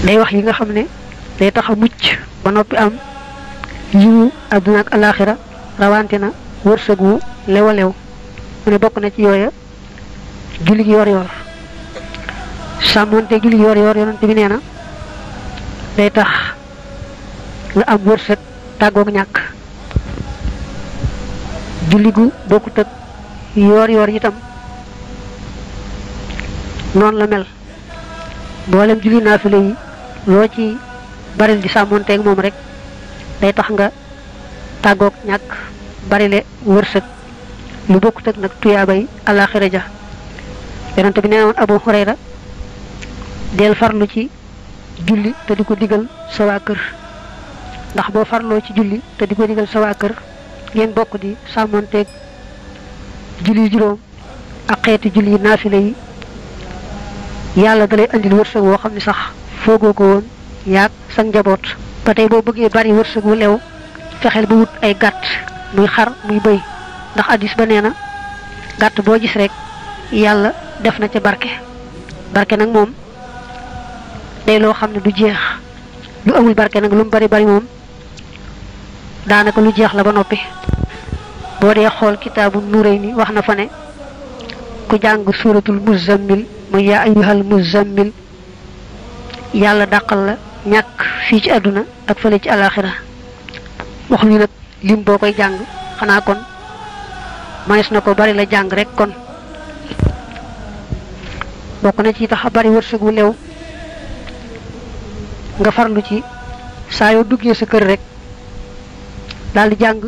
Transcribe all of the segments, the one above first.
day wax yi nga xamne day taxa mucc ba nopi am yiwu aduna ak alakhirah rawante na wërsegu lewalew mu ne bokk na ci yooya julli yor yor samonté julli yor yor yonent bi neena day tax nga am wërsëg tagok ñak julli gu bokut ak yor yor itam non la mel bolem julli nafile yi lo ci baril di samonté ak mom rek day tax nga tagok ñak barile wërsëg lu bokut ak nak tuyabay alakhirah ja yonent bi neewon Abu Hurayra del farlu ci julli te diko digal sa wa kër ndax bo farlo ci julli te diko digal sa wa kër ngeen bokk di samonté julli juroom ak xéeti julli nafile yi yalla dalay andil wërsëg wo xamni sax fogo ko won yaak sa njabot patay bo bëggé bari wërsëg wu lew fexel bu wut ay gatt muy xar muy bëy ndax hadis ba neena gatt bo gis rek yalla def na ci barké barké nak mom day lo xamni du jeex lu amul barké nak lu bari bari mom daanaka lu jeex la ba nopi bo dé xol kitabu nurayni waxna fa né ku jang suratul muzammil mu ya ayyuhal muzammil yalla dakal la ñak fi ci aduna ak fele ci alakhirah wax ñu nak lim bokay jang xana kon manes nako bari la jang rek kon bokk na ci tax bari wërsëg wu lew nga farlu ci sa yo duggé sa kër rek dal di jang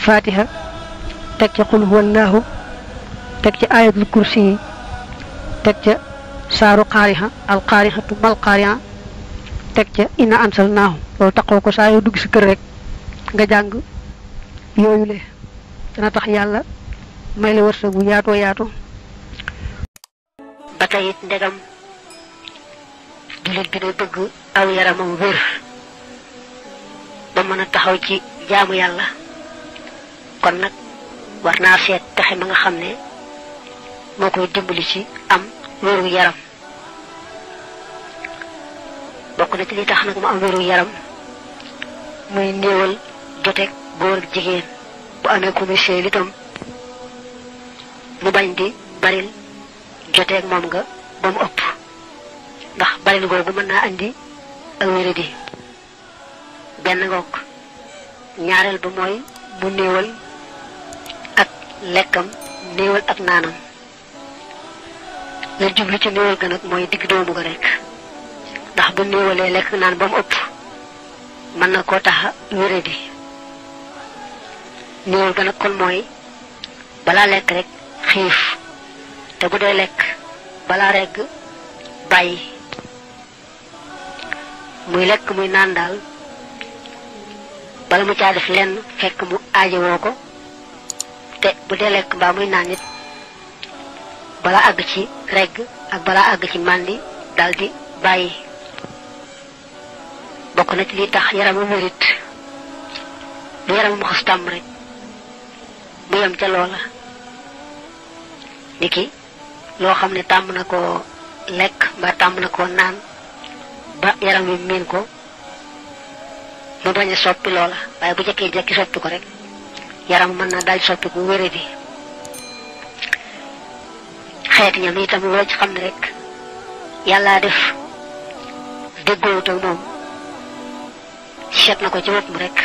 fatiha tek ci qul huwallahu tek ci ayatul kursi tek ci saru qariha al qarihatu mal qariha tek ci inna ansalnahu lol taxo ko sa yo dugg sa kër rek nga jang yoyule dana tax yalla may la wërsëg bu yaato yaato batay ndegam julit bi day bëgg aw yaramam wër ba mëna taxaw ci jaamu yalla kon nak warna seet taxé ma nga xamné mokoy dimbali ci am wëru yaram bokku na ci li tax nak mu am wëru yaram muy néewal jotek goor ak jigéen bu amé ko mi sey litam mu bañ di baril jotek mom nga bam upp ndax baril gogu mën na andi ak wéradi ben ngok ñaarel ba moy mu néewal ak lekkam néewal ak naanam la jublu ci néewal ga nag mooy digg doomu ga rek ndax bu néewalee lekk naan ba mu ëpp mën na koo tax wéradi néewal ga nag kon mooy balaa lekk rek xiif te bu dee lekk balaa regg bàyyi muy lekk muy naan daal bala mu caa def lenn fekk mu aajowoo ko te bu dee lekk mbaa muy naan nit bala àgg ci regg ak bala àgg ci màndi daldi bàyyi bokk na ci li tax yaramu wérit bu yaramu mu xas tàmm rek bu yem ca loola niki loo xam ne tàmm na ko lekk mbaa tàmm na ko naan ba yaram wi miin ko mu bañ a soppi loola waaye bu jëkkee jekki soppi ko rek yaram mën na dal soppi ku wéradi xeeti ñam itam loo ci xam ne rek yàlla def déggoowut ak moom seet na ko ci boppam rek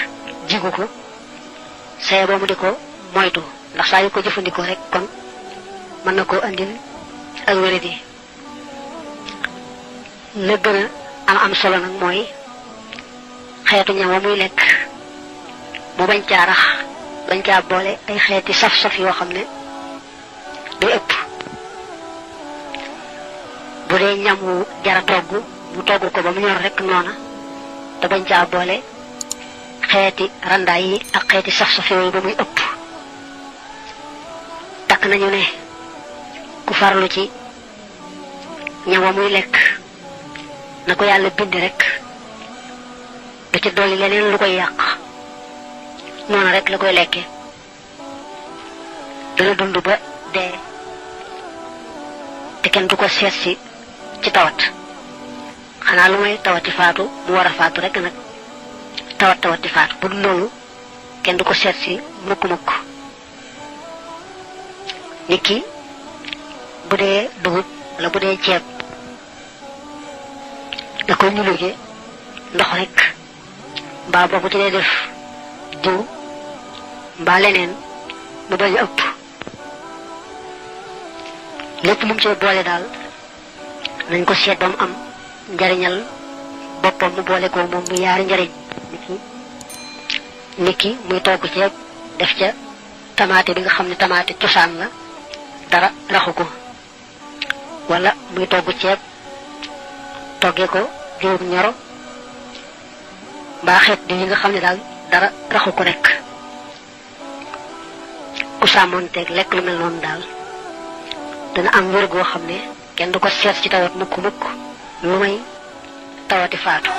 jigu ko saye boo mu di ko moytu ndax saa yu ko jëfandikoo rek kon mën na koo andil ak wéradi la gën a am solo nag mooy xeetu ñam wa muy lekk mu bañ caa rax bañ caa boole ay xeeti saf-saf yoo xam ne day ëpp bu dee ñam wu jara togg mu togg ko ba mu ñor rek noona te bañ caa boole xeeti randaay yi ak xeeti saf-saf yooyu ba muy ëpp takk nañu ne ku farlu ci ñam wa muy lekk na ko yàlla bind rek da ci dolli leneen lu koy yàq noonu rek la koy lekke dana dund ba dee te kenn du ko seet si ci tawat xanaa lu may tawati faatu mu war a faatu rek nag tawati faatu bu dul loolu kenn du ko seet si mukk nit ki bu dee dugub la bu dee ceeb da koy ñuluge ndox rek mbaa boobu ci dee def diw mbaa leneen mu bañ a ëpp lépp lu mu ci boole daal nañ ko seet ba mu am njariñal boppam mu boole ko moom mu yaari njariñ nit ki muy togg ceeb def ca tamaate bi nga xam ne tamaate cosaan la dara raxu ko wala muy togg ceeb toggee ko diwub ñoro mbaa xeet di yi nga xam ne daal dara raxu ko rek ku sàmmoonteeg lekk lu mel noonu daal dana am wér goo xam ne kenn du ko seet ci tawat mukk lu may tawati faatu